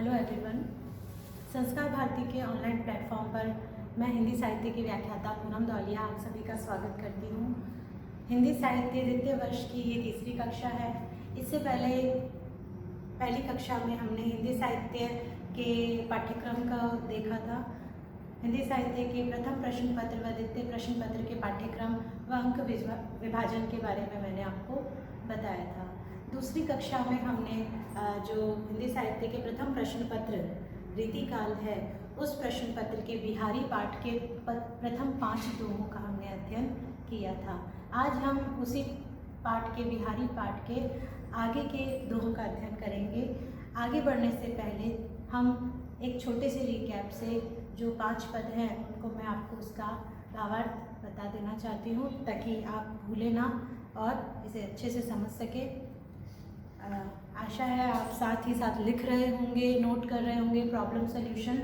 Hello everyone. संस्कार भारती के online platform पर मैं हिंदी साहित्य की व्याख्याता पूनम दौलिया आप सभी का स्वागत करती हूँ। हिंदी साहित्य द्वितीय वर्ष की ये तीसरी कक्षा है। इससे पहले पहली कक्षा में हमने हिंदी साहित्य के पाठ्यक्रम का देखा था। हिंदी साहित्य के प्रथम प्रश्न पत्र व द्वितीय प्रश्न पत्र के पाठ्यक्रम व अंक विभाजन के बारे में मैंने आपको बताया था। दूसरी कक्षा में हमने जो हिंदी साहित्य के प्रथम प्रश्न पत्र रीतिकाल है, उस प्रश्न पत्र के बिहारी पाठ के प्रथम 5 दोहों का हमने अध्ययन किया था। आज हम उसी पाठ के बिहारी पाठ के आगे के दोहों का अध्ययन करेंगे। आगे बढ़ने से पहले हम एक छोटे से रिकैप से जो 5 पद हैं उनको मैं आपको उसका भावार्थ बता देना चाहती हूँ, ताकि आप भूलें ना और इसे अच्छे से समझ सके। आशा है आप साथ ही साथ लिख रहे होंगे, नोट कर रहे होंगे, प्रॉब्लम सॉल्यूशन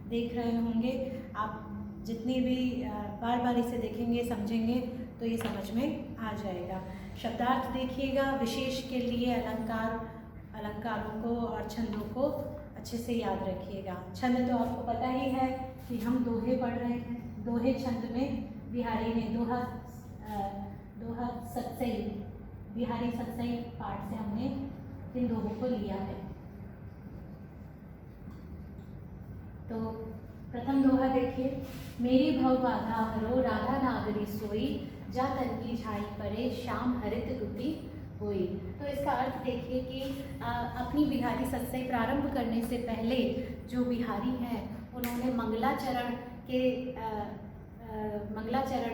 देख रहे होंगे। आप जितनी भी बार बार इसे देखेंगे, समझेंगे तो ये समझ में आ जाएगा। शब्दार्थ देखिएगा। विशेष के लिए अलंकारों को और छंदों को अच्छे से याद रखिएगा। छंद तो आपको पता ही है कि हम दोहे पढ़ रहे हैं। दोहे छंद में बिहारी ने दोहा सतसई, बिहारी सतसई पाठ से हमने इन दोहों को लिया है। तो प्रथम दोहा देखिए। मेरी भव बाधा हरो राधा नागरी सोई, जा तन की झाई परे श्याम हरित दुति होई। तो इसका अर्थ देखिए कि अपनी बिहारी सतसई प्रारंभ करने से पहले जो बिहारी हैं उन्होंने मंगलाचरण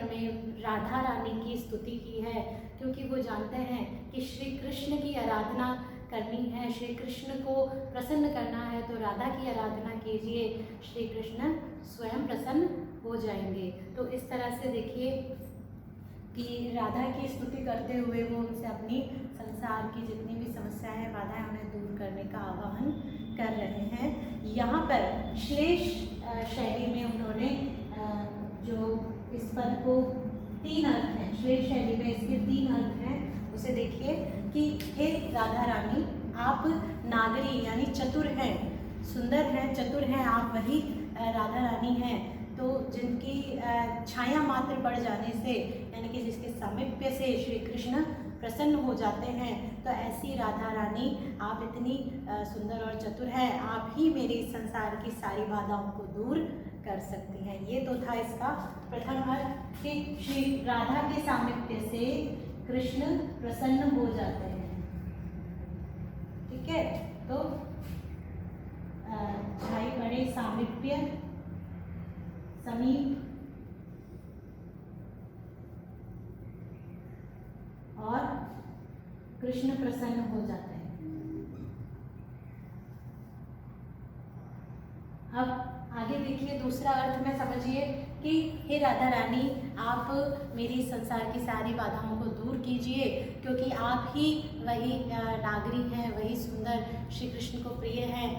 में राधा रानी की स्तुति की है, क्योंकि वो जानते हैं कि श्री कृष्ण की आराधना करनी है, श्री कृष्ण को प्रसन्न करना है, तो राधा की आराधना कीजिए, श्री कृष्ण स्वयं प्रसन्न हो जाएंगे। तो इस तरह से देखिए कि राधा की स्तुति करते हुए वो उनसे अपनी संसार की जितनी भी समस्याएं हैं, बाधाएं, उन्हें दूर करने का आह्वान कर रहे हैं। यहाँ पर श्लेष शैली में उन्होंने जो इस पद को 3 अर्थ हैं, श्लेष शैली में इसके 3 अर्थ हैं। उसे देखिए कि हे राधा रानी, आप नागरी यानी चतुर हैं, सुंदर हैं, चतुर हैं, आप वही राधा रानी हैं। तो जिनकी छाया मात्र पड़ जाने से, यानी कि जिसके सामीप्य से श्री कृष्ण प्रसन्न हो जाते हैं, तो ऐसी राधा रानी आप इतनी सुंदर और चतुर हैं, आप ही मेरी संसार की सारी बाधाओं को दूर कर सकती हैं। ये तो था इसका प्रथम अर्थ कि श्री राधा के सामीप्य से कृष्ण प्रसन्न हो जाते हैं। ठीक है, तो झाई पड़े सामीप्य, समीप और कृष्ण प्रसन्न हो जाते हैं। अब आगे देखिए दूसरा अर्थ में समझिए कि हे राधा रानी, आप मेरी संसार की सारी बाधाओं को दूर कीजिए, क्योंकि आप ही वही नागरी हैं, वही सुंदर श्री कृष्ण को प्रिय हैं।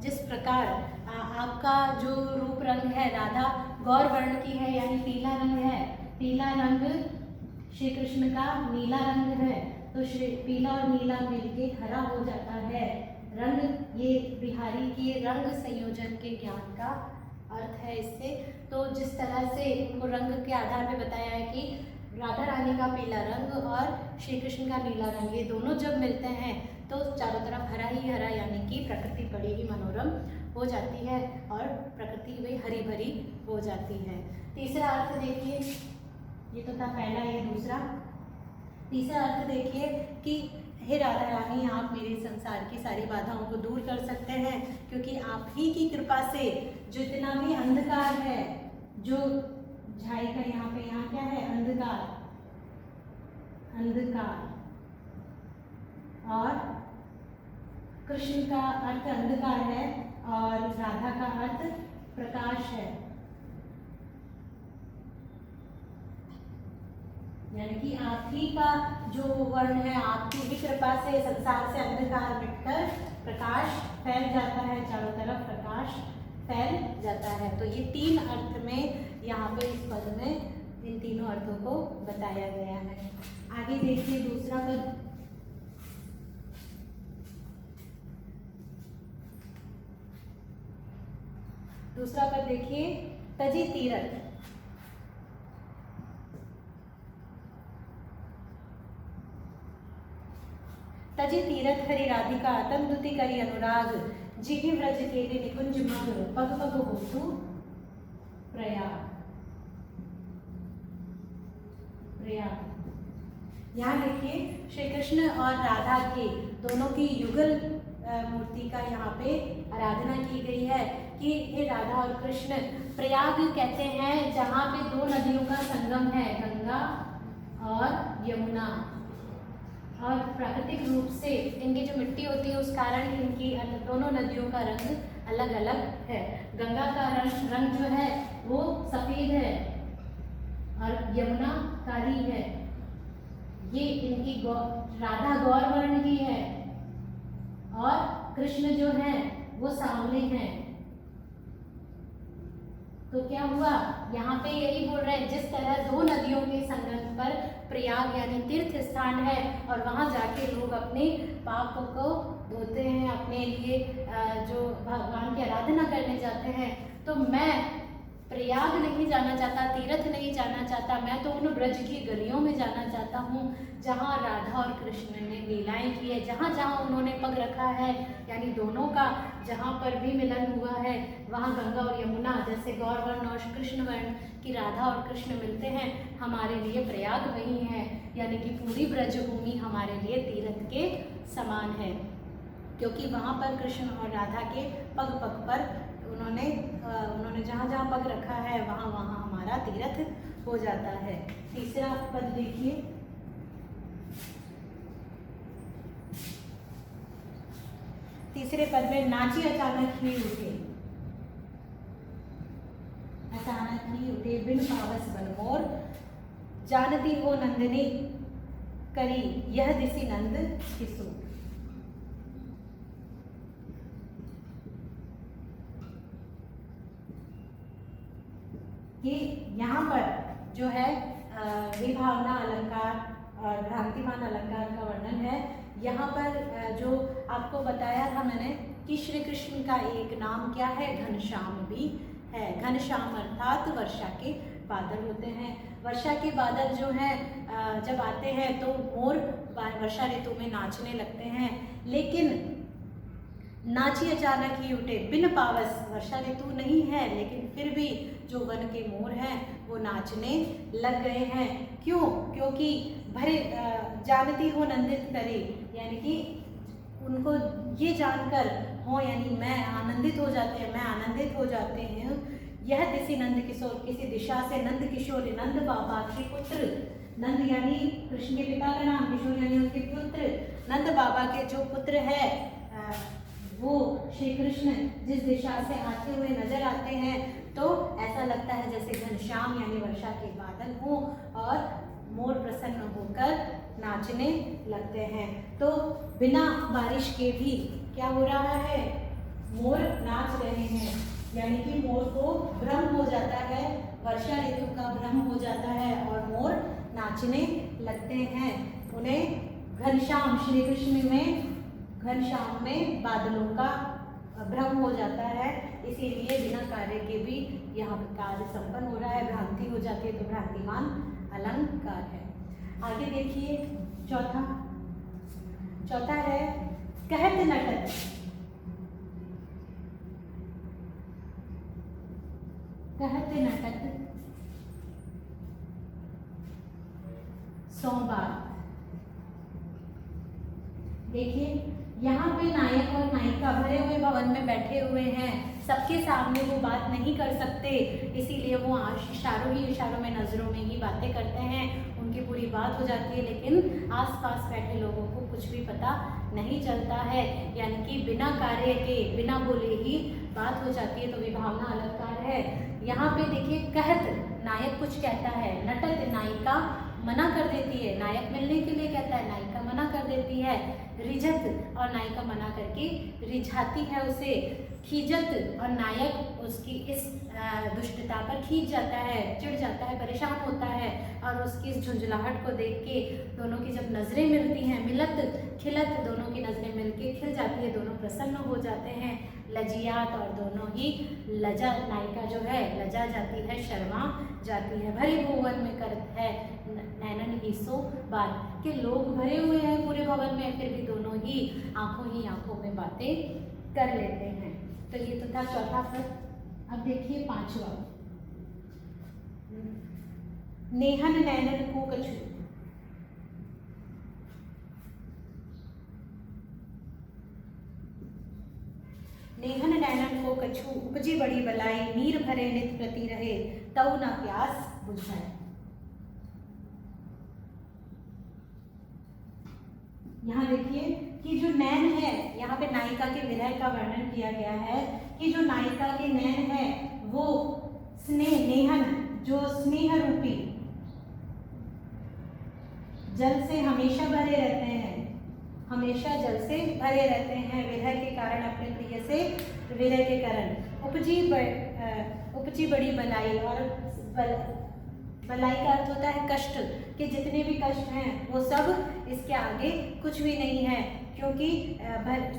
जिस प्रकार आपका जो रूप रंग है राधा गौर वर्ण की है, यानी पीला रंग है। पीला रंग श्री कृष्ण का नीला रंग है, तो श्री पीला और नीला मिलके हरा हो जाता है रंग। ये बिहारी के रंग संयोजन के ज्ञान का अर्थ है इससे। तो जिस तरह से उनको रंग के आधार पे बताया है कि राधा रानी का पीला रंग और श्री कृष्ण का नीला रंग, ये दोनों जब मिलते हैं तो चारों तरफ हरा ही हरा, यानी कि प्रकृति बड़ी ही मनोरम हो जाती है और प्रकृति वे हरी भरी हो जाती है। तीसरा अर्थ देखिए, ये तो था पहला, ये दूसरा। तीसरा अर्थ देखिए कि हे राधा रानी, आप मेरे संसार की सारी बाधाओं को दूर कर सकते हैं, क्योंकि आप ही की कृपा से जितना भी अंधकार है, जो झाई का यहाँ क्या है, अंधकार, और कृष्ण का अर्थ अंधकार है और राधा का अर्थ प्रकाश है, यानी कि आप ही का जो वर्ण है, आपकी ही कृपा से संसार से अंधकार मिटकर प्रकाश फैल जाता है, चारों तरफ प्रकाश फैल जाता है। तो ये 3 अर्थ में यहाँ पे इस पद में इन तीनों अर्थों को बताया गया है। आगे देखिए दूसरा पद। दूसरा पद देखिए, तजी तीरथ। तजी तीरथ हरि राधिका तन दुति करी अनुराग, जिहि व्रज केले निकुंज मग, पग पग होतु प्रयाग। यहाँ देखिए श्री कृष्ण और राधा के दोनों की युगल मूर्ति का यहाँ पे आराधना की गई है कि हे राधा और कृष्ण। प्रयाग कहते हैं जहाँ पे दो नदियों का संगम है, गंगा और यमुना। और प्राकृतिक रूप से इनकी जो मिट्टी होती है उस कारण इनकी दोनों नदियों का रंग अलग अलग है। गंगा का रंग जो है वो सफ़ेद है और यमुना काली है। ये इनकी राधा गौर वर्ण की है और कृष्ण जो है वो सांवले हैं। तो क्या हुआ, यहाँ पे यही बोल रहे हैं जिस तरह दो नदियों के संगम पर प्रयाग यानी तीर्थ स्थान है और वहाँ जाके लोग अपने पाप को धोते हैं, अपने लिए जो भगवान की आराधना करने जाते हैं। तो मैं प्रयाग नहीं जाना चाहता, तीर्थ नहीं जाना चाहता, मैं तो उन ब्रज की गलियों में जाना चाहता हूँ जहाँ राधा और कृष्ण ने लीलाएं की है, जहाँ जहाँ उन्होंने पग रखा है, यानी दोनों का जहाँ पर भी मिलन हुआ है वहाँ गंगा और यमुना जैसे गौर वर्ण और कृष्ण वर्ण की राधा और कृष्ण मिलते हैं, हमारे लिए प्रयाग वही है। यानी कि पूरी ब्रजभूमि हमारे लिए तीर्थ के समान है, क्योंकि वहाँ पर कृष्ण और राधा के पग पग पर उन्होंने जहाँ जहाँ पग रखा है वहाँ वहाँ हमारा तीर्थ हो जाता है। तीसरा पद देखिए, तीसरे पद में नाची अचानक ही उठे, अचानक ही उठे बिन पावस बन मोर, जानती हो नंदिनी करी यह दिसी नंद किसु। कि यहाँ पर जो है विभावना अलंकार और भ्रांतिमान अलंकार का वर्णन है। यहाँ पर जो आपको बताया था मैंने कि श्री कृष्ण का एक नाम क्या है, घनश्याम भी है। घनश्याम अर्थात वर्षा के बादल होते हैं। वर्षा के बादल जो हैं जब आते हैं तो मोर वर्षा ऋतु में नाचने लगते हैं, लेकिन नाची अचानक ही उठे बिन पावस, वर्षा ऋतु नहीं है लेकिन फिर भी जो वन के मोर हैं वो नाचने लग गए हैं। क्यों? क्योंकि भरे जानती हो नंदित करे, यानी कि उनको ये जानकर हो, यानी मैं आनंदित हो जाते हैं, मैं आनंदित हो जाते हैं। यह दिसी नंद किशोर, किसी दिशा से नंद किशोर, नंद बाबा के पुत्र, नंद यानी कृष्ण के पिता का नाम, किशोर यानी उनके पुत्र, नंद बाबा के जो पुत्र है वो श्री कृष्ण जिस दिशा से आते हुए नजर आते हैं तो ऐसा लगता है जैसे घनश्याम यानी वर्षा के बादल हो और मोर प्रसन्न होकर नाचने लगते हैं। तो बिना बारिश के भी क्या हो रहा है, मोर नाच रहे हैं, यानी कि मोर को भ्रम हो जाता है, वर्षा ऋतु का भ्रम हो जाता है और मोर नाचने लगते हैं। उन्हें घनश्याम, श्री कृष्ण में घनश्याम में बादलों का भ्रम हो जाता है, इसीलिए बिना कार्य के भी यहाँ कार्य संपन्न हो रहा है, भ्रांति हो जाती है तो भ्रांतिमान अलंकार है। आगे देखिए चौथा है कहत नटत। कहत नटत सोमवार। देखिए यहाँ पे नायक और नायिका भरे हुए भवन में बैठे हुए हैं, सबके सामने वो बात नहीं कर सकते, इसीलिए वो इशारों में नज़रों में ही बातें करते हैं, उनकी पूरी बात हो जाती है लेकिन आसपास बैठे लोगों को कुछ भी पता नहीं चलता है, यानी कि बिना कार्य के बिना बोले ही बात हो जाती है, तो विभावना अलंकार है। यहाँ पे देखिए कहत, नायक कुछ कहता है, नटत नायिका मना कर देती है, नायक मिलने के लिए कहता है, नायिका मना कर देती है, रिझत और नायिका मना करके रिझाती है उसे, खीजत और नायक उसकी इस दुष्टता पर खींच जाता है, चिढ़ जाता है, परेशान होता है और उसकी इस झुंझलाहट को देख के दोनों की जब नज़रें मिलती हैं, मिलत खिलत, दोनों की नज़रें मिलके खिल जाती है, दोनों प्रसन्न हो जाते हैं, लजियात, और दोनों ही लजा, नायिका जो है लजा जाती है, शर्मा जाती है। भरे भुवन में करत है नैनन ही सो बात, कि लोग भरे हुए हैं पूरे भवन में, फिर भी दोनों ही आंखों में बातें कर लेते हैं। तो ये तो था चौथा पद। अब देखिए पांचवा, नेहन नैनन को कछु। नेहन नैनन को कछु, उपजी बड़ी बलाई, नीर भरे नित प्रति रहे, तऊ न प्यास बुझाए। यहाँ देखिए कि जो नैन है, यहाँ पे नायिका के विरह का वर्णन किया गया है कि जो नायिका के नैन है वो स्नेह, नेहन, जो स्नेह रूपी जल से हमेशा भरे रहते हैं, हमेशा जल से भरे रहते हैं विरह के कारण, अपने प्रिय से विरह के कारण। उपजी बड़ी बलाई, और बलाई का अर्थ होता है कष्ट, कि जितने भी कष्ट हैं वो सब इसके आगे कुछ भी नहीं है, क्योंकि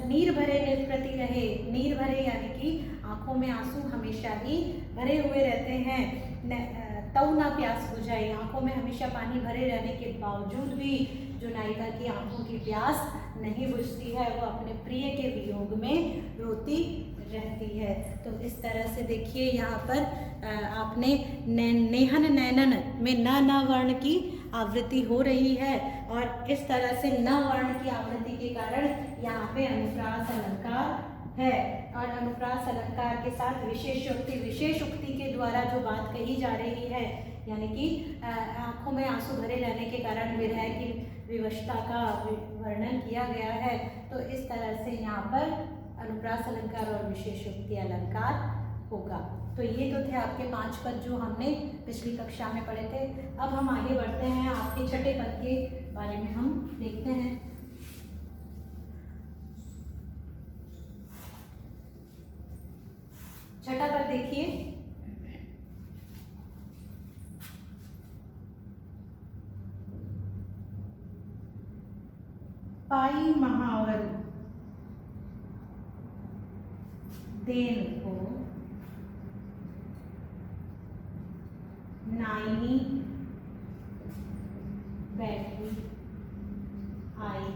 नीर भरे नित प्रति रहे, नीर भरे यानी कि आंखों में आंसू हमेशा ही भरे हुए रहते हैं। तऊ ना प्यास बुझाई, आंखों में हमेशा पानी भरे रहने के बावजूद भी जो नायिका की आंखों की प्यास नहीं बुझती है, वो अपने प्रिय के वियोग में रोती रहती है। तो इस तरह से देखिए यहाँ पर आपने नेहन नैनन में न वर्ण की आवृत्ति हो रही है, और इस तरह से न वर्ण की आवृत्ति के कारण यहाँ पे अनुप्रास अलंकार है, और अनुप्रास अलंकार के साथ विशेष उक्ति के द्वारा जो बात कही जा रही है, यानी कि आंखों में आंसू भरे रहने के कारण विरह की विवशता का वर्णन किया गया है। तो इस तरह से यहाँ पर अनुप्रास अलंकार और विशेषोक्ति अलंकार होगा। तो ये तो थे आपके 5 पद जो हमने पिछली कक्षा में पढ़े थे। अब हम आगे बढ़ते हैं, आपके छठे पद के बारे में हम देखते हैं। छठा पद देखिए, पाई महावर देन को नाई बैठी आई,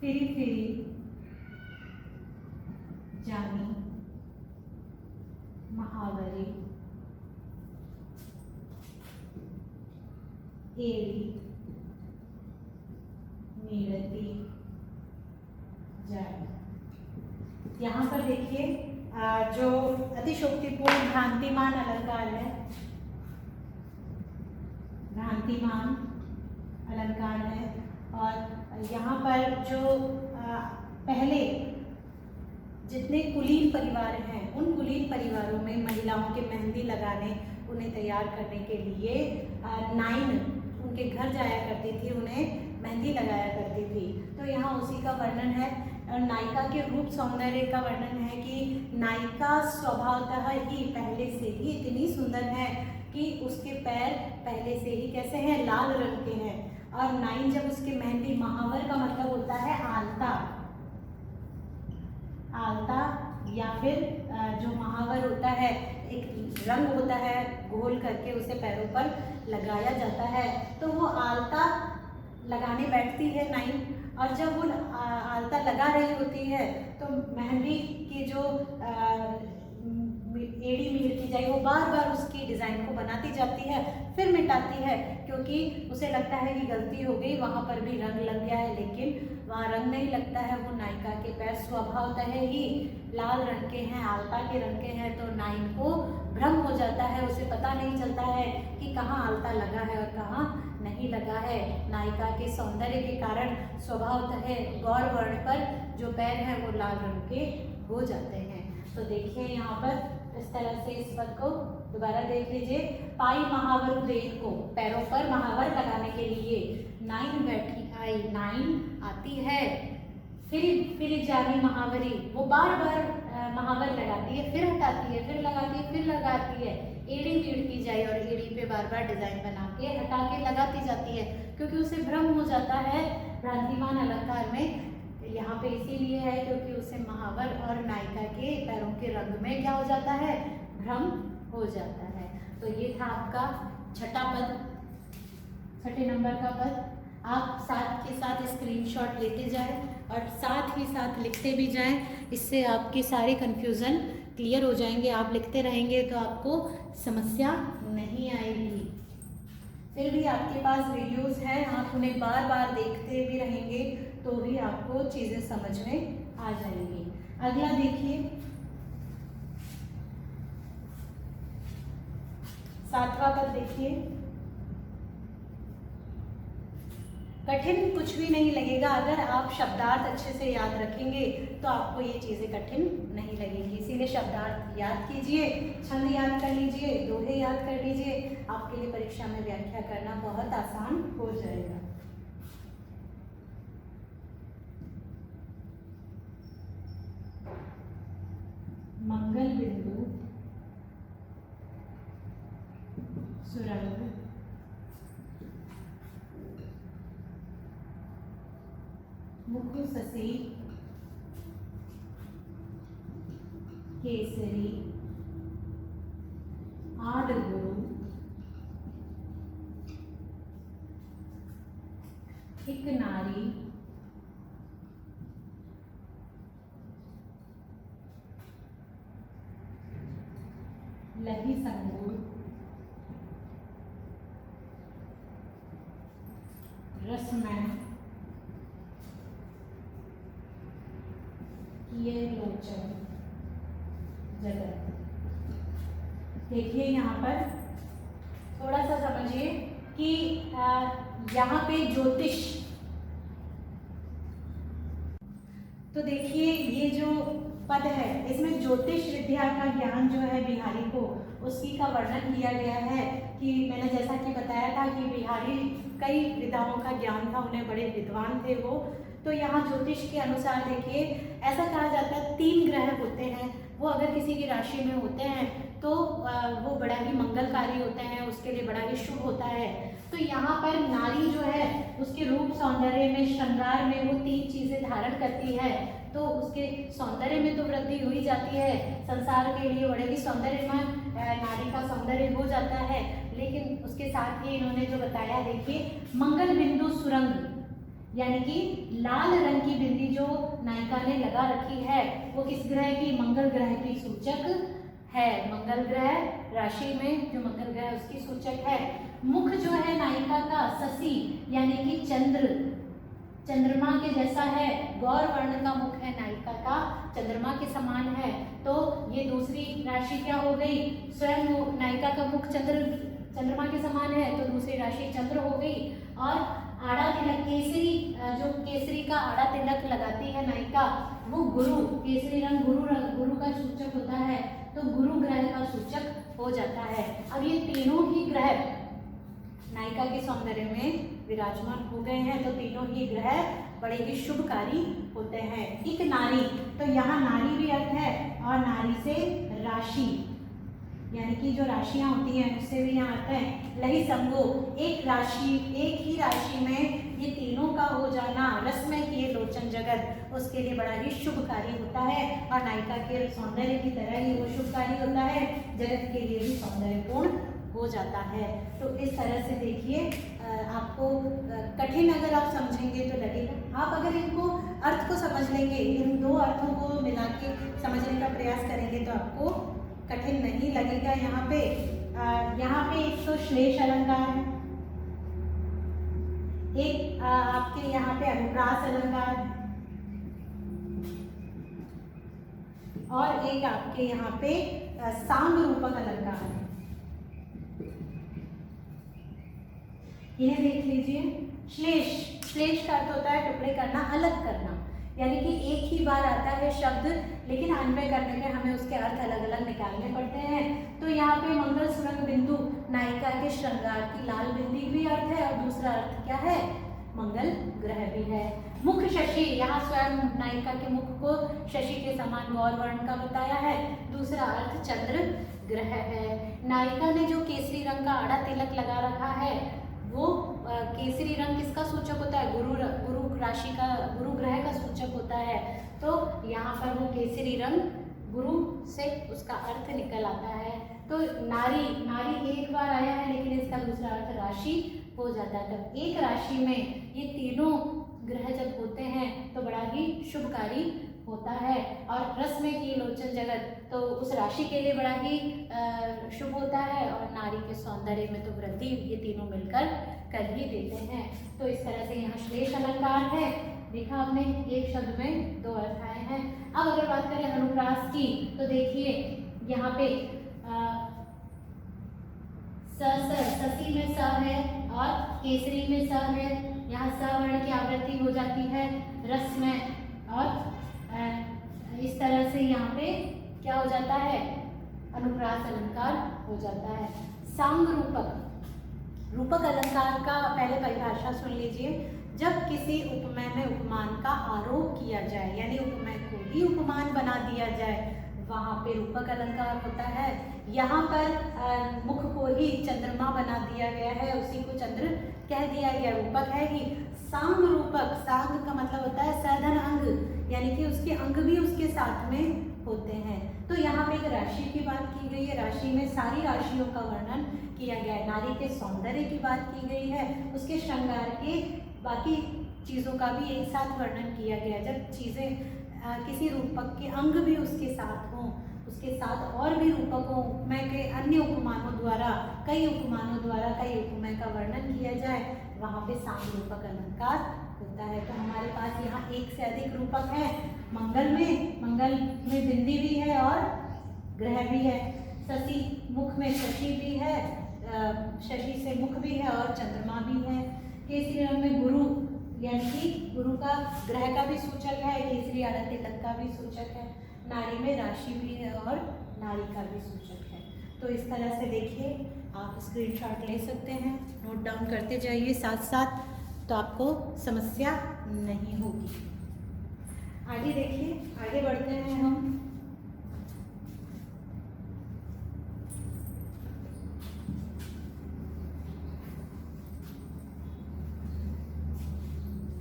फिरी फिरी जानी महावरी, एड़ी मीड़ती जाए। यहाँ पर देखिए जो अतिशोक्तिपूर्ण भ्रांतिमान अलंकार है, भ्रांतिमान अलंकार है, और यहाँ पर जो पहले जितने कुलीन परिवार हैं उन कुलीन परिवारों में महिलाओं के मेहंदी लगाने, उन्हें तैयार करने के लिए नाइन उनके घर जाया करती थी, उन्हें मेहंदी लगाया करती थी। तो यहाँ उसी का वर्णन है, और नायिका के रूप सौंदर्य का वर्णन है कि नायिका स्वभावतः ही पहले से ही इतनी सुंदर है कि उसके पैर पहले से ही कैसे हैं, लाल रंग के हैं। और नाइन जब उसके मेहंदी, महावर का मतलब होता है आलता, आलता या फिर जो महावर होता है एक रंग होता है घोल करके उसे पैरों पर लगाया जाता है। तो वो आलता लगाने बैठती है नाइन, और जब वो आलता लगा रही होती है तो मेहंदी की जो एड़ी मीड़ती जाए, वो बार बार उसकी डिज़ाइन को बनाती जाती है, फिर मिटाती है, क्योंकि उसे लगता है कि गलती हो गई, वहाँ पर भी रंग लग गया है, लेकिन वहाँ रंग नहीं लगता है। वो नायिका के पैर स्वभावतः ही लाल रंग के हैं, आलता के रंग के हैं, तो नाइन को भ्रम हो जाता है, उसे पता नहीं चलता है कि कहाँ आलता लगा है और कहाँ नहीं लगा है। नायिका के सौंदर्य के कारण स्वभावतः गौर वर्ण पर जो पैर हैं वो लाल रंग के हो जाते हैं। तो देखिए यहाँ पर इस तरह से इस पद को दोबारा देख लीजिए। पाई महावर देन को, पैरों पर महावर लगाने के लिए नाइन बैठी आई, नाइन आती है, फिर जानी महावरी, वो बार बार महावर लगाती है, फिर हटाती है, फिर लगाती है, एड़ी मीड़ती जाए, और एड़ी पे बार बार डिजाइन बना के हटा के लगाती जाती है, क्योंकि उसे भ्रम हो जाता है भ्रांतिमान अलंकार में। यहाँ पे इसीलिए है क्योंकि उसे महावर और नायिका के पैरों के रंग में क्या हो जाता है, भ्रम हो जाता है। तो ये था आपका छठा पद, छठे नंबर का पद। आप साथ के साथ स्क्रीनशॉट लेते जाएं और साथ ही साथ लिखते भी जाएं, इससे आपके सारे कन्फ्यूज़न क्लियर हो जाएंगे। आप लिखते रहेंगे तो आपको समस्या नहीं आएगी। फिर भी आपके पास वीडियोस हैं, आप उन्हें बार बार देखते भी रहेंगे तो भी आपको चीज़ें समझ में आ जाएंगी। अगला देखिए, सातवां पद देखिए। कठिन कुछ भी नहीं लगेगा अगर आप शब्दार्थ अच्छे से याद रखेंगे तो आपको ये चीज़ें कठिन नहीं लगेंगी। इसीलिए शब्दार्थ याद कीजिए, छंद याद कर लीजिए, दोहे याद कर लीजिए, आपके लिए परीक्षा में व्याख्या करना बहुत आसान हो जाएगा। मंगल बिंदु सुरंग मुख शशि केसरी आद गुरु एक नारी लही संगूर रसमय किए लोचन जगत। देखिए यहाँ पर थोड़ा सा समझिए कि यहाँ पे ज्योतिष, तो देखिए ये जो पद है इसमें ज्योतिष विद्या का ज्ञान जो है बिहारी को, उसकी का वर्णन किया गया है। कि मैंने जैसा कि बताया था कि बिहारी कई विद्याओं का ज्ञान था, उन्हें बड़े विद्वान थे वो। तो यहाँ ज्योतिष के अनुसार देखिए ऐसा कहा जाता है 3 ग्रह होते हैं, वो अगर किसी की राशि में होते हैं तो वो बड़ा ही मंगलकारी होते हैं, उसके लिए बड़ा ही शुभ होता है। तो यहाँ पर नारी जो है उसके रूप सौंदर्य में, श्रृंगार में वो 3 चीज़ें धारण करती है, तो उसके सौंदर्य में तो वृद्धि हो ही जाती है, संसार के लिए बड़े ही सौंदर्यमय नारी का सौंदर्य हो जाता है। लेकिन उसके साथ ही इन्होंने जो बताया, देखिए मंगल बिंदु सुरंग, यानी कि लाल रंग की बिंदी जो नायिका ने लगा रखी है वो किस ग्रह की, मंगल ग्रह की सूचक है। मंगल ग्रह राशि में जो मंगल ग्रह उसकी सूचक है। मुख जो है नायिका का शशि यानी कि चंद्रमा के जैसा है, गौर वर्ण का मुख है नायिका का, चंद्रमा के समान है। तो ये दूसरी राशि क्या हो गई, स्वयं नायिका का मुख चंद्रमा के समान है तो दूसरी राशि चंद्र हो गई। और आड़ा तिलक केसरी, जो केसरी का आड़ा तिलक लगाती है नायिका वो गुरु, केसरी रंग गुरु का सूचक होता है, तो गुरु ग्रह का सूचक हो जाता है। अब ये तीनों ही ग्रह नायिका के सौंदर्य में विराजमान हो गए हैं, तो तीनों ही ग्रह बड़े ही शुभकारी होते हैं। एक नारी, तो यहाँ नारी भी अर्थ है और नारी से राशि यानी कि जो राशियां होती हैं उससे भी यहाँ अर्थ है। लही संगो, एक ही राशि में ये तीनों का हो जाना, रसमय किए लोचन जगत, उसके लिए बड़ा ही शुभकारी होता है। और नायिका के सौंदर्य की तरह ही वो शुभकारी होता है, जगत के लिए भी सौंदर्यपूर्ण हो जाता है। तो इस तरह से देखिए आपको कठिन अगर आप समझेंगे तो लगेगा, आप अगर इनको अर्थ को समझ लेंगे, इन 2 अर्थों को मिला के समझने का प्रयास करेंगे तो आपको कठिन नहीं लगेगा। यहाँ पे एक तो श्लेष अलंकार है, एक आपके यहाँ पे अनुप्रास अलंकार है, और एक आपके यहाँ पे सांग रूपक अलंकार है। इन्हें देख लीजिए। श्लेष का अर्थ होता है टुकड़े करना, अलग करना, यानी कि एक ही बार आता है शब्द लेकिन अन्वय करने में हमें उसके अर्थ अलग अलग निकालने पड़ते हैं। तो यहाँ पे मंगल सुरंग बिंदु नायिका के श्रृंगार की लाल बिंदी भी अर्थ है, और दूसरा अर्थ क्या है, मंगल ग्रह भी है। मुख शशि, यहाँ स्वयं नायिका के मुख को शशि के समान गौर वर्ण का बताया है। दूसरा अर्थ चंद्र ग्रह है। नायिका ने जो केसरी रंग का आड़ा तिलक लगा रखा है वो केसरी रंग किसका सूचक होता है? गुरु राशि का, गुरु ग्रह का सूचक होता है। तो यहाँ पर वो केसरी रंग गुरु से उसका अर्थ निकल आता है। तो नारी, नारी एक बार आया है लेकिन इसका दूसरा अर्थ राशि हो जाता है। तब एक राशि में ये तीनों ग्रह जब होते हैं तो बड़ा ही शुभकारी होता है। और रस्म की लोचन जगत तो उस राशि के लिए बड़ा ही शुभ होता है, और नारी के सौंदर्य में तो वृद्धि ये तीनों मिलकर कर ही देते हैं। तो इस तरह से यहाँ श्लेष अलंकार है, देखा आपने, एक शब्द में दो अर्थ आए हैं। अब अगर बात करें अनुप्रास की तो देखिए यहाँ पे ससी में स है और केसरी में स है, यहाँ स वर्ण की आवृत्ति हो जाती है रस में, और इस तरह से यहाँ पे क्या हो जाता है? अनुप्रास अलंकार हो जाता है। सांग रूपक, रूपक अलंकार का पहले परिभाषा सुन लीजिए। जब किसी उपमेय में उपमान का आरोप किया जाए, यानी उपमेय को ही उपमान बना दिया जाए, वहाँ पे रूपक अलंकार होता है। यहाँ पर मुख को ही चंद्रमा बना दिया गया है, उसी को चंद्र कह दिया गया, रूपक है ही। सांग रूपक, सांग का मतलब होता है साधन अंग, यानी कि उसके अंग भी उसके साथ में होते हैं। तो यहाँ पे एक राशि की बात की गई है, राशि में सारी राशियों का वर्णन किया गया है। नारी के सौंदर्य की बात की गई है, उसके श्रृंगार के बाकी चीज़ों का भी एक साथ वर्णन किया गया। जब चीज़ें किसी रूपक के अंग भी उसके साथ हों, उसके साथ और भी रूपकों, उपमेय के अन्य उपमानों द्वारा, कई उपमानों द्वारा कई उपमेय का वर्णन किया जाए, वहाँ पे सांग रूपक अलंकार होता है। तो हमारे पास यहाँ एक से अधिक रूपक है। मंगल में बिंदी भी है और ग्रह भी है। शशि, मुख में शशि भी है, शशि से मुख भी है और चंद्रमा भी है। केसरी रंग में गुरु, यानी कि गुरु का, ग्रह का भी सूचक है, केसरी आरत तिलक का भी सूचक है। नारी में राशि भी है और नारी का भी सूचक है। तो इस तरह से देखिए, आप स्क्रीनशॉट ले सकते हैं, नोट डाउन करते जाइए साथ साथ, तो आपको समस्या नहीं होगी। आगे देखिए, आगे बढ़ते हैं हम।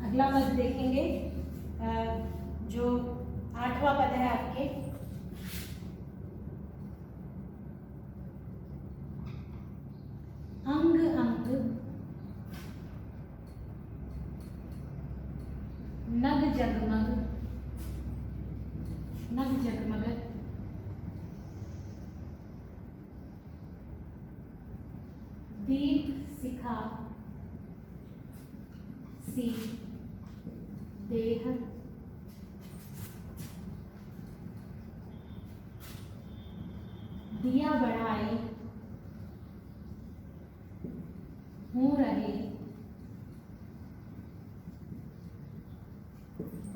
अगला पद देखेंगे, जो 8वां पद है आपके, अंग अंग नग जगमग, नग जगमग दीप शिखा सी देह दिया बढ़ाई हो रहे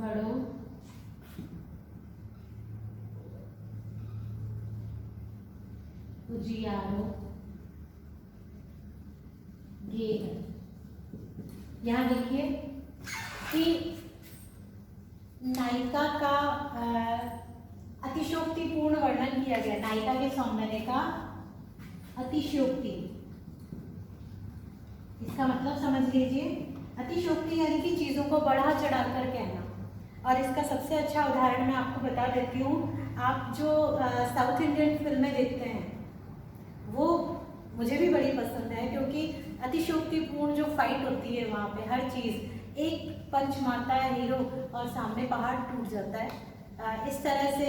बड़ो उजियारो गेह। यहाँ देखिए कि नायिका का अतिशयोक्तिपूर्ण वर्णन किया गया, नायिका के सौंदर्य का अतिशयोक्ति। इसका मतलब समझ लीजिए, अतिशयोक्ति यानी कि चीज़ों को बढ़ा चढ़ा कर कहना। और इसका सबसे अच्छा उदाहरण मैं आपको बता देती हूँ। आप जो साउथ इंडियन फिल्में देखते हैं वो मुझे भी बड़ी पसंद है, क्योंकि अतिशयोक्तिपूर्ण जो फाइट होती है वहाँ पे हर चीज़, एक पंच मारता है हीरो और सामने पहाड़ टूट जाता है। इस तरह से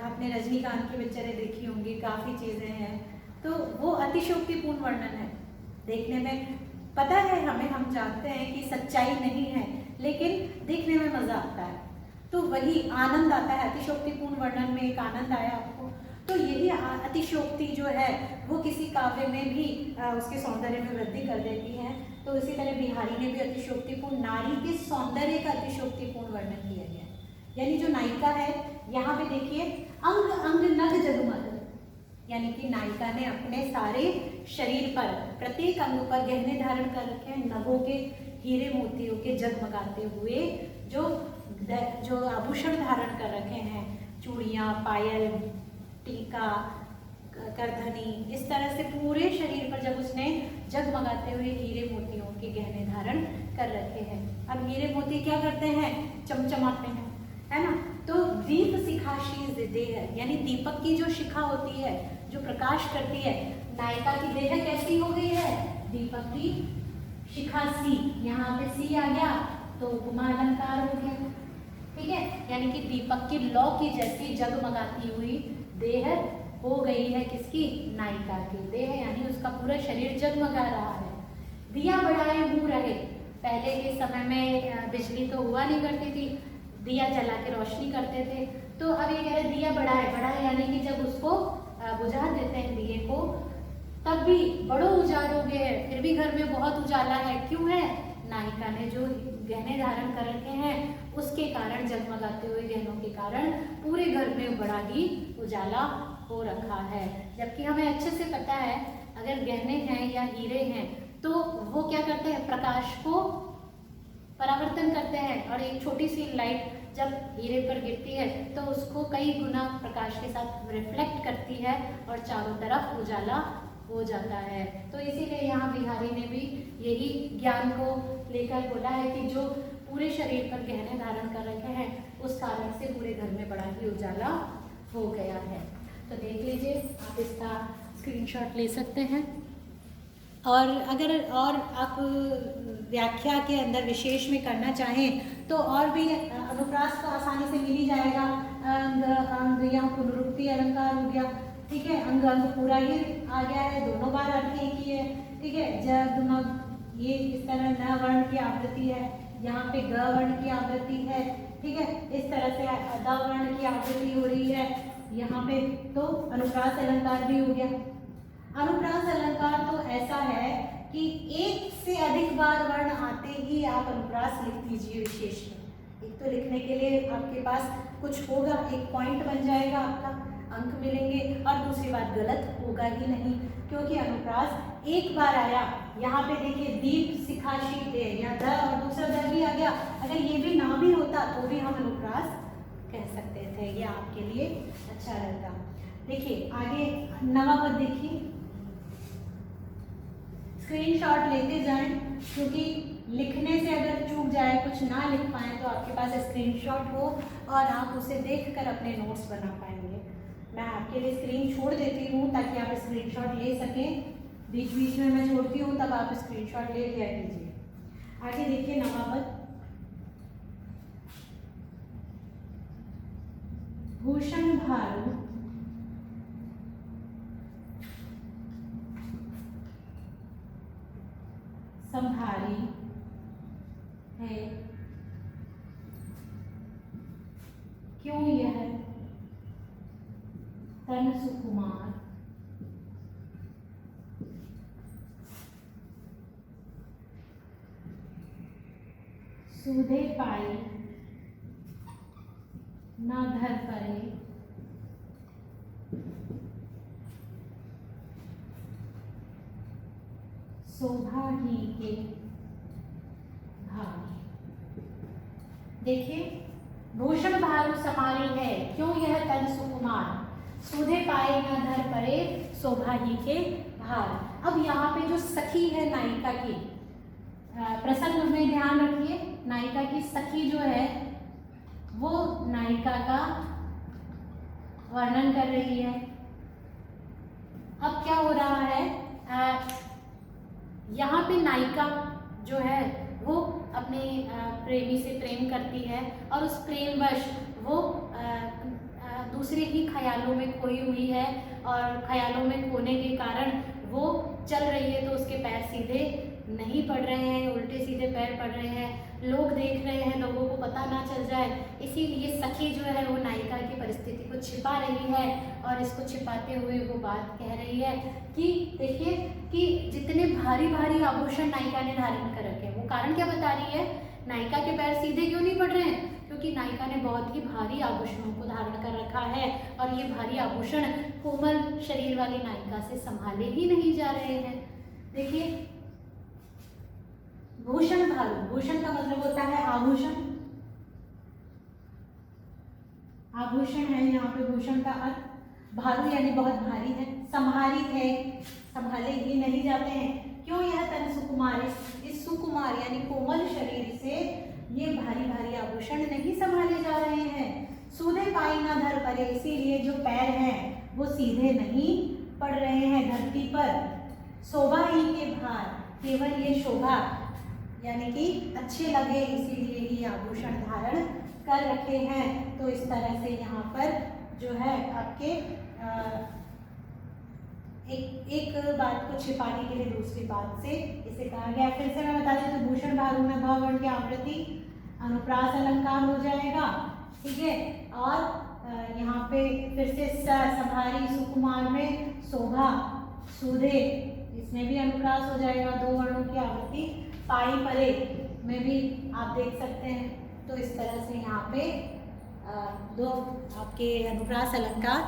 आपने रजनीकांत की पिक्चरें देखी होंगी, काफ़ी चीज़ें हैं। तो वो अतिशयोक्तिपूर्ण वर्णन है, देखने में पता है हमें, हम जानते हैं कि सच्चाई नहीं है, लेकिन देखने में मज़ा आता है। तो वही आनंद आता है, अतिशयोक्तिपूर्ण वर्णन में एक आनंद आया आपको। तो यही अतिशयोक्ति जो है वो किसी काव्य में भी उसके सौंदर्य में वृद्धि कर देती है। तो इसी तरह बिहारी ने भी अतिशयोक्तिपूर्ण, नारी के सौंदर्य का अतिशयोक्तिपूर्ण वर्णन किया गया। यानी जो नायिका है, यहाँ पे देखिए, अंग अंग नग जगमग, यानी कि नायिका ने अपने सारे शरीर पर, प्रत्येक अंग पर गहने धारण कर रखे हैं, नगों के, हीरे मोतियों के जगमगाते हुए जो आभूषण धारण कर रखे हैं, चूड़ियाँ, पायल, टीका, करधनी, इस तरह से पूरे शरीर पर जब उसने जगमगाते हुए हीरे मोतियों के गहने धारण कर रखे हैं। अब हीरे मोती क्या करते हैं? चमचमाते हैं, है ना। तो दीप शिखाशी देह, यानी दीपक की जो शिखा होती है, जो प्रकाश करती है, नायिका की देह कैसी हो गई है? दीपक की शिखा सी, यहाँ पे सी आ गया तो उपमा अलंकार हो गया, ठीक है। यानी कि दीपक की लौ की जैसी जगमगाती हुई देह हो गई है किसकी? नायिका की देह, यानी उसका पूरा शरीर जगमगा रहा है। दिया बढ़ाए मुँह रहे, पहले के समय में बिजली तो हुआ नहीं करती थी, दिया जला के रोशनी करते थे। तो अब ये कह रहे दिया बढ़ाए, बढ़ाए यानी कि जब उसको बुझा देते हैं दिए को, तब भी बड़ो उजालोगे है, फिर भी घर में बहुत उजाला है। क्यों है? नायिका ने जो गहने धारण कर रखे हैं उसके कारण, जगमगाते हुए गहनों के कारण पूरे घर में बड़ा ही उजाला हो रखा है। जबकि हमें अच्छे से पता है अगर गहने हैं या हीरे हैं तो वो क्या करते हैं? प्रकाश को परावर्तन करते हैं, और एक छोटी सी लाइट जब हीरे पर गिरती है तो उसको कई गुना प्रकाश के साथ रिफ्लेक्ट करती है और चारों तरफ उजाला हो जाता है। तो इसीलिए यहाँ बिहारी ने भी यही ज्ञान को लेकर बोला है कि जो पूरे शरीर पर गहने धारण कर रखे हैं उस कारण से पूरे घर में बड़ा ही उजाला हो गया है। तो देख लीजिए, आप इसका स्क्रीनशॉट ले सकते हैं। और अगर और आप व्याख्या के अंदर विशेष में करना चाहें तो और भी अनुप्रास तो आसानी से मिल ही जाएगा। अंग अंग, यहाँ पुनरुक्ति अलंकार हो गया, ठीक है। अंग अंग पूरा ही आ गया है, दोनों बार अर्थ एक ही है, ठीक है। जगमग, ये इस तरह न वर्ण की आवृत्ति है, यहाँ पे ग वर्ण की आवृत्ति है, ठीक है। इस तरह से द वर्ण की आवृत्ति हो रही है यहाँ पे, तो अनुप्रास अलंकार भी हो गया। अनुप्रास अलंकार तो ऐसा है कि एक से अधिक बार वर्ण आते ही आप अनुप्रास लिख दीजिए विशेष में। एक तो लिखने के लिए आपके पास कुछ होगा, एक पॉइंट बन जाएगा, आपका अंक मिलेंगे, और दूसरी बात गलत होगा ही नहीं क्योंकि अनुप्रास एक बार आया। यहाँ पे देखिए दीप शिखाशी दे, या द और दूसरा द भी आ गया। अगर ये भी ना भी होता तो भी हम अनुप्रास कह सकते थे, ये आपके लिए अच्छा रहता। देखिए आगे नवा पद देखिए, स्क्रीनशॉट लेते जाएं क्योंकि लिखने से अगर चूक जाए, कुछ ना लिख पाए तो आपके पास स्क्रीनशॉट हो और आप उसे देखकर अपने नोट्स बना पाएंगे। मैं आपके लिए स्क्रीन छोड़ देती हूँ ताकि आप स्क्रीनशॉट ले सकें, बीच बीच में मैं छोड़ती हूँ तब आप स्क्रीनशॉट ले लिया कीजिए। आगे देखिए नवा पद, भूषण भारू संभारी है, क्यों यह तन सुकुमार, सूधे पाई न घर परे, शोभा ही के भार। देखिए, भूषण भारू समारी है, क्यों यह तन सुकुमार, सूधे पाए न धर परे, शोभा ही के भार। अब यहाँ पे जो सखी है नायिका की, प्रसंग में ध्यान रखिए, नायिका की सखी जो है वो नायिका का वर्णन कर रही है। अब क्या हो रहा है, यहाँ पे नायिका जो है वो अपने प्रेमी से प्रेम करती है और उस प्रेमवश वो दूसरे ही ख्यालों में खोई हुई है, और ख्यालों में खोने के कारण वो चल रही है तो उसके पैर सीधे नहीं पड़ रहे हैं, उल्टे सीधे पैर पड़ रहे हैं, लोग देख रहे हैं, लोगों को पता ना चल जाए, इसीलिए सखी जो है वो नायिका की परिस्थिति को छिपा रही है और इसको छिपाते हुए वो बात कह रही है कि देखिए कि जितने भारी भारी आभूषण नायिका ने धारण कर रखे हैं, वो कारण क्या बता रही है, नायिका के पैर सीधे क्यों नहीं पड़ रहे हैं, क्योंकि नायिका ने बहुत ही भारी आभूषणों को धारण कर रखा है और ये भारी आभूषण कोमल शरीर वाली नायिका से संभाले ही नहीं जा रहे हैं। देखिए भूषण भारू, भूषण का मतलब होता है आभूषण, आभूषण है यहाँ पे भूषण का अर्थ, भारू यानी बहुत भारी है, संहारित है, संभाले ही नहीं जाते हैं। क्यों? यह तन सुकुमार, इस सुकुमार यानी कोमल शरीर से ये भारी भारी आभूषण नहीं संभाले जा रहे हैं। सूधे पाई ना धर परे, इसीलिए जो पैर हैं वो सीधे नहीं पड़ रहे हैं धरती पर। शोभा ही के भार, केवल ये शोभा यानी कि अच्छे लगे इसीलिए ही आभूषण धारण कर रखे हैं। तो इस तरह से यहाँ पर जो है आपके एक बात को छिपाने के लिए दूसरी बात से इसे कहा गया। फिर से मैं बता देती हूँ, भूषण भागों में भ वर्ण की आवृत्ति अनुप्रास अलंकार हो जाएगा, ठीक है। और यहाँ पे फिर से संभारी, सुकुमार में शोभा, सूधे, इसमें भी अनुप्रास हो जाएगा, दो वर्णों की आवृत्ति। पाई परे में भी आप देख सकते हैं। तो इस तरह से यहाँ पे दो आपके अनुप्रास अलंकार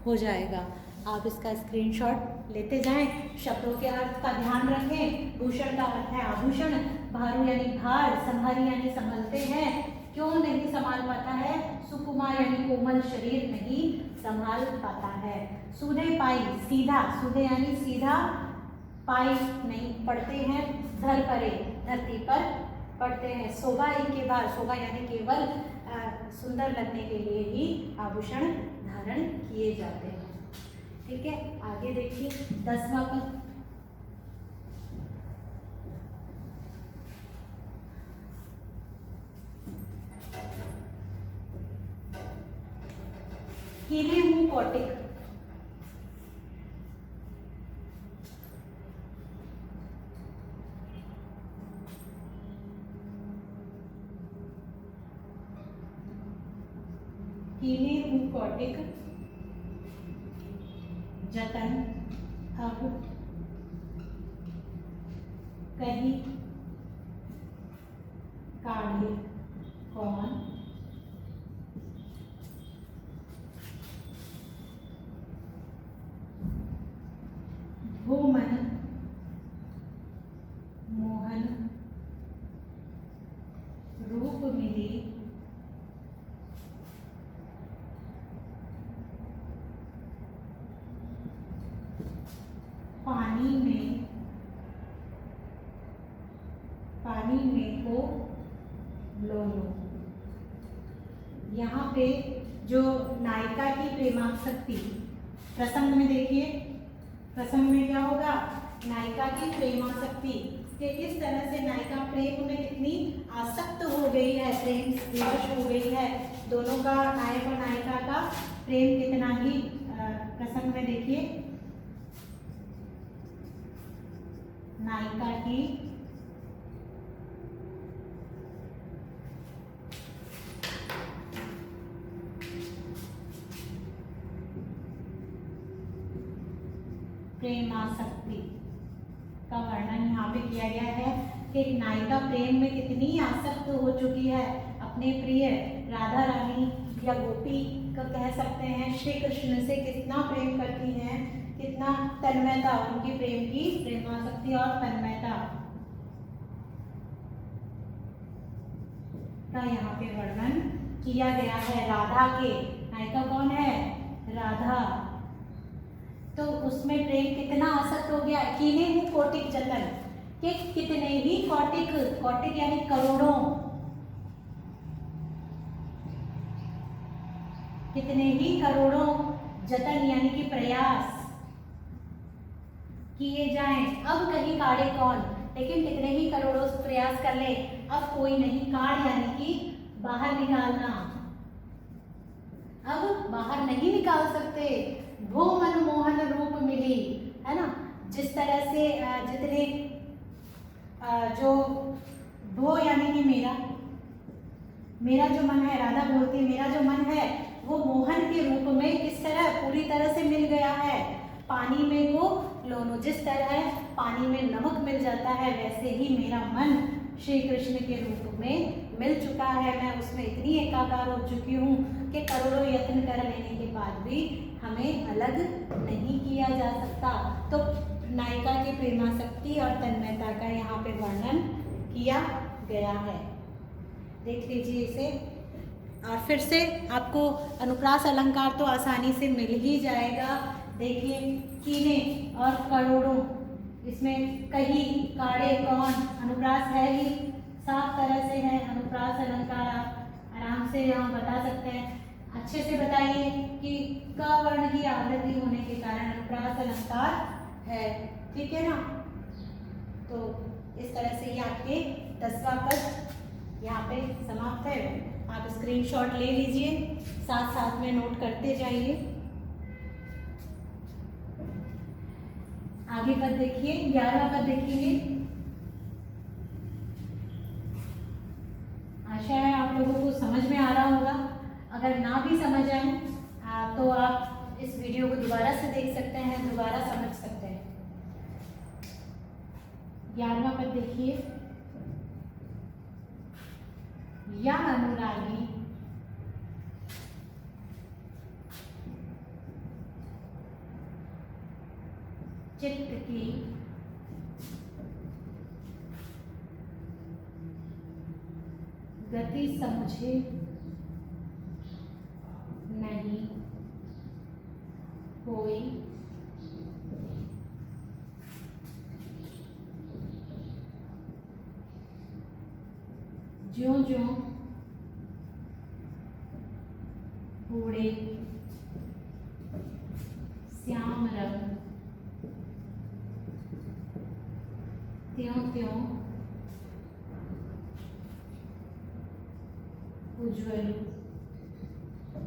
हो जाएगा। आप इसका स्क्रीनशॉट लेते जाएं। शब्दों के अर्थ का ध्यान रखें। भूषण का अर्थ है आभूषण, भारू यानी भार, संभारी यानी संभलते हैं। क्यों नहीं संभाल पाता है? सुकुमार यानी कोमल शरीर नहीं संभाल पाता है। सूधे पाई, सीधा, सूधे यानी सीधा, पाई नहीं पढ़ते हैं, धर परे धरती पर पढ़ते हैं। शोभा ही के भार, शोभा यानी केवल सुंदर लगने के लिए ही आभूषण धारण किए जाते हैं, ठीक है। आगे देखिए 10वां पद। कीले मुंह कौटिक, कीले मुंह कौटिक जतन अब कहीं काढ़े कौन, वो मन मोहन रूप मिली पानी में को लो लो। यहाँ पे जो नायिका की प्रेमासक्ति, प्रसंग में देखिए, प्रसंग में क्या होगा? नायिका की प्रेमासक्ति कि किस तरह से नायिका प्रेम में कितनी आसक्त हो गई है, प्रेम विवश हो गई है। दोनों का, नायक और नायिका का प्रेम कितना ही प्रसंग में देखिए, नायिका की प्रेमासक्ति का वर्णन यहाँ पे किया गया है कि एक नायिका प्रेम में कितनी आसक्त हो चुकी है अपने प्रिय राधा रानी या गोपी का कह सकते हैं, श्री कृष्ण से कितना प्रेम करती हैं, कितना तन्मयता, उनकी प्रेम की प्रेमासक्ति और तन्मयता का यहाँ पे वर्णन किया गया है। राधा के, नायिका कौन है? राधा। तो उसमें प्रेम कितना आसक्त हो गया। कीने ही कौटिक जतन, कि कितने ही कौटिक, कौटिक यानी करोड़ों, कितने ही करोड़ों जतन यानी कि प्रयास किए जाएं, अब कहीं काढ़े कौन, लेकिन कितने ही करोड़ों प्रयास कर ले, अब कोई नहीं। काढ़ यानी कि बाहर निकालना, अब बाहर नहीं निकाल सकते। भो मन मोहन रूप मिली, है ना। जिस तरह से जितने जो भो यानी कि मेरा जो मन है, राधा बोलती है मेरा जो मन है वो मोहन के रूप में किस तरह पूरी तरह से मिल गया है। पानी में को लोनो, जिस तरह पानी में नमक मिल जाता है वैसे ही मेरा मन श्री कृष्ण के रूप में मिल चुका है। मैं उसमें इतनी एकाकार हो चुकी हूँ कि करोड़ों यत्न कर लेने के बाद भी हमें अलग नहीं किया जा सकता। तो नायिका की प्रेमासक्ति और तन्मयता का यहाँ पे वर्णन किया गया है, देख लीजिए इसे। और फिर से आपको अनुप्रास अलंकार तो आसानी से मिल ही जाएगा। देखिए कीने और करोड़ों, इसमें कहीं, काड़े, कौन, अनुप्रास है ही, साफ तरह से है अनुप्रास अलंकार। आप आराम से यहाँ बता सकते हैं। अच्छे से बताइए कि क वर्ण की आवृत्ति होने के कारण अनुप्रास अलंकार है, ठीक है ना। तो इस तरह से ये आपके 10वां पद यहाँ पे समाप्त है। आप स्क्रीनशॉट ले लीजिए, साथ साथ में नोट करते जाइए। आगे पद देखिए, 11वां पद देखेंगे। आशा है आप लोगों को समझ में आ रहा होगा। अगर ना भी समझ आए तो आप इस वीडियो को दोबारा से देख सकते हैं, दोबारा समझ सकते हैं। 11वां पद देखिए, यह अनुरागी चित्त की गति समझे नहीं कोई, ज्यों ज्यों घोड़े श्याम रंग त्यों त्यों उज्ज्वल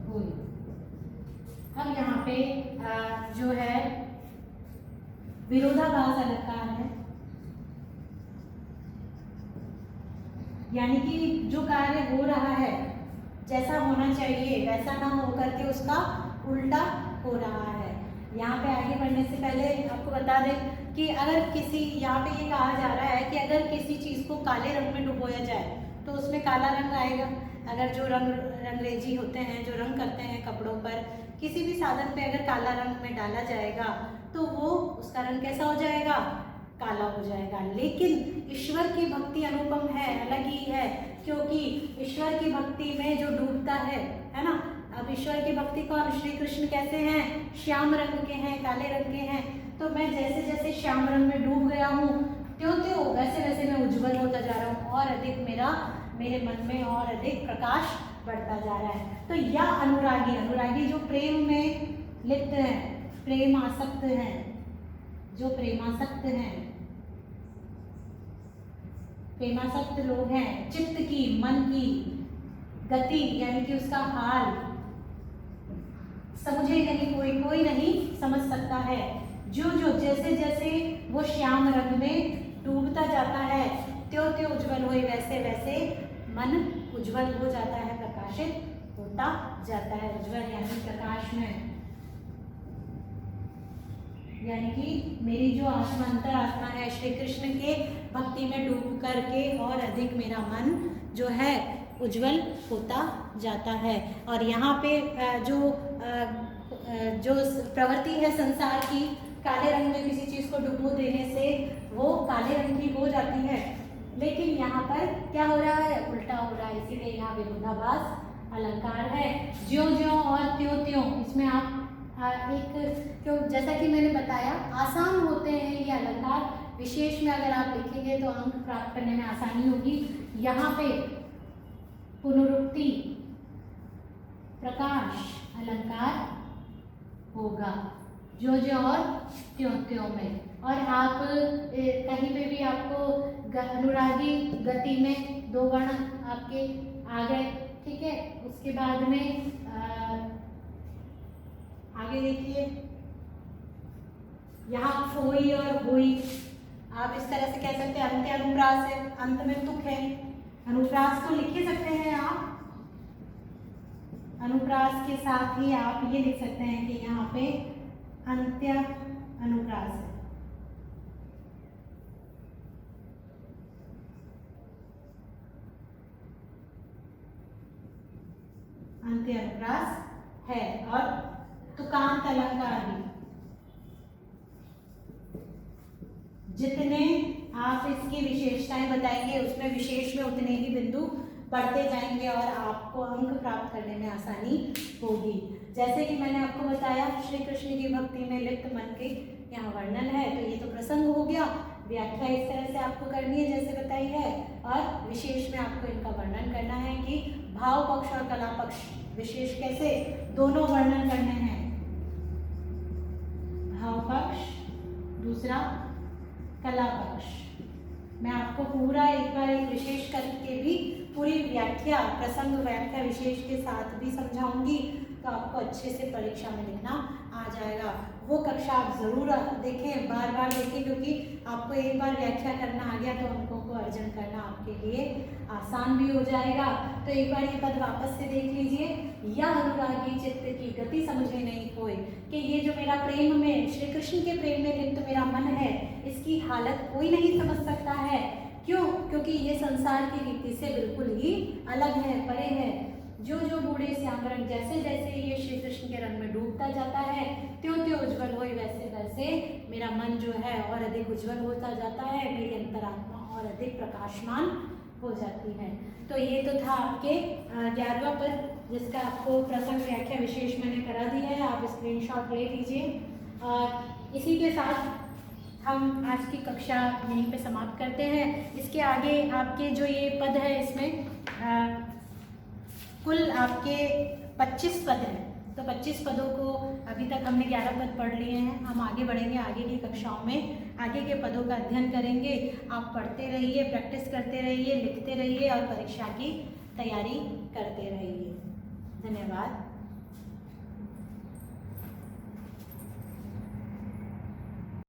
हुई। अब यहाँ पे जो है विरोधाभास अलंकार है, यानी कि जो कार्य हो रहा है जैसा होना चाहिए वैसा ना होकर के उसका उल्टा हो रहा है। यहाँ पे आगे बढ़ने से पहले आपको बता दें कि अगर किसी, यहाँ पे ये कहा जा रहा है कि अगर किसी चीज़ को काले रंग में डुबोया जाए तो उसमें काला रंग आएगा। अगर जो रंगरेजी होते हैं, जो रंग करते हैं कपड़ों पर, किसी भी साधन पे अगर काला रंग में डाला जाएगा तो वो उसका रंग कैसा हो जाएगा, काला हो जाएगा। लेकिन ईश्वर की भक्ति अनुपम है, अलग ही है, क्योंकि ईश्वर की भक्ति में जो डूबता है ना। अब ईश्वर की भक्ति को हम श्री कृष्ण कैसे हैं, श्याम रंग के हैं, काले रंग के हैं। तो मैं जैसे जैसे श्याम रंग में डूब गया हूँ त्यों त्यों वैसे वैसे मैं उज्जवल होता जा रहा हूँ और अधिक मेरे मन में और अधिक प्रकाश बढ़ता जा रहा है। तो यह अनुरागी, अनुरागी जो प्रेम में लिप्त है, प्रेम आसक्त हैं, जो प्रेमासक्त हैं, प्रेमासक्त लोग हैं, चित्त की, मन की गति यानी कि उसका हाल समझे नहीं कोई, कोई नहीं समझ सकता है। जो जो जैसे जैसे वो श्याम रंग में डूबता जाता है त्यों त्यों उज्जवल हुई, वैसे वैसे मन उज्जवल हो जाता है, प्रकाशित होता जाता है। उज्जवल यानी प्रकाश में, यानी कि मेरी जो आत्मा, अंतर आत्मा है, श्री कृष्ण के भक्ति में डूब करके और अधिक मेरा मन जो है उज्जवल होता जाता है। और यहाँ पे जो प्रवृत्ति है संसार की, काले रंग में किसी चीज़ को डुबो देने से वो काले रंग की हो जाती है, लेकिन यहाँ पर क्या हो रहा है, उल्टा हो रहा है। इसीलिए यहाँ विरोधाभास अलंकार है। ज्यों ज्यों और त्यों त्यों, इसमें आप क्यों, जैसा कि मैंने बताया आसान होते हैं ये अलंकार, विशेष में अगर आप लिखेंगे तो अंक प्राप्त करने में आसानी होगी। यहाँ पे पुनरुक्ति प्रकाश अलंकार होगा, जो जो और त्यों त्यों में। और आप कहीं पे भी आपको अनुरागी गति में 2 वर्ण आपके आ गए, ठीक है। उसके बाद में आगे देखिए, यहाँ फोई और होई, आप इस तरह से कह सकते हैं, अंत्य अनुप्रास है, अंत में तुक है। अनुप्रास को लिख ही सकते हैं आप, अनुप्रास के साथ ही आप ये लिख सकते हैं कि यहाँ पे अंत्य अनुप्रास है। अंत्य अनुप्रास है। और तुकांत अलंकार भी, जितने आप इसकी विशेषताएं बताएंगे उसमें विशेष में उतने ही बिंदु पढ़ते जाएंगे और आपको अंक प्राप्त करने में आसानी होगी। जैसे कि मैंने आपको बताया, श्री कृष्ण की भक्ति में लिप्त मन के यहाँ वर्णन है, तो ये तो प्रसंग हो गया। व्याख्या इस तरह से आपको करनी है जैसे बताई है, और विशेष में आपको इनका वर्णन करना है कि भाव पक्ष और कला पक्ष, विशेष कैसे दोनों वर्णन करने हैं। भाव पक्ष, दूसरा कला पक्ष। मैं आपको पूरा एक बार एक विशेष करके भी पूरी व्याख्या, प्रसंग व्याख्या विशेष के साथ भी समझाऊंगी, तो आपको अच्छे से परीक्षा में लिखना आ जाएगा। वो कक्षा आप ज़रूर देखें, बार बार देखें, क्योंकि आपको एक बार व्याख्या करना आ गया तो अंकों को अर्जन करना आपके लिए आसान भी हो जाएगा। तो एक बार ये पद वापस से देख लीजिए। यह अनुरागी चित्त की गति समझे नहीं कोई, कि ये जो मेरा प्रेम में, श्री कृष्ण के प्रेम में लिप्त मेरा मन है, इसकी हालत कोई नहीं समझ सकता है। क्यों? क्योंकि ये संसार की रीति से बिल्कुल ही अलग है, परे है। जो जो बूढ़े श्याम रंग, जैसे जैसे ये श्री कृष्ण के रंग में डूबता जाता है, त्यों त्यों उज्जवल हो, वैसे वैसे मेरा मन जो है और अधिक उज्जवल होता जाता है, मेरी अंतरात्मा और अधिक प्रकाशमान हो जाती है। तो ये तो था आपके 11वां पद, जिसका आपको प्रसंग व्याख्या विशेष मैंने करा दिया है। आप स्क्रीनशॉट ले लीजिए। और इसी के साथ हम आज की कक्षा यहीं पे समाप्त करते हैं। इसके आगे आपके जो ये पद है, इसमें कुल आपके 25 पद हैं। तो 25 पदों को अभी तक हमने 11 पद पढ़ लिए हैं। हम आगे बढ़ेंगे, आगे की कक्षाओं में आगे के पदों का अध्ययन करेंगे। आप पढ़ते रहिए, प्रैक्टिस करते रहिए, लिखते रहिए और परीक्षा की तैयारी करते रहिए। धन्यवाद।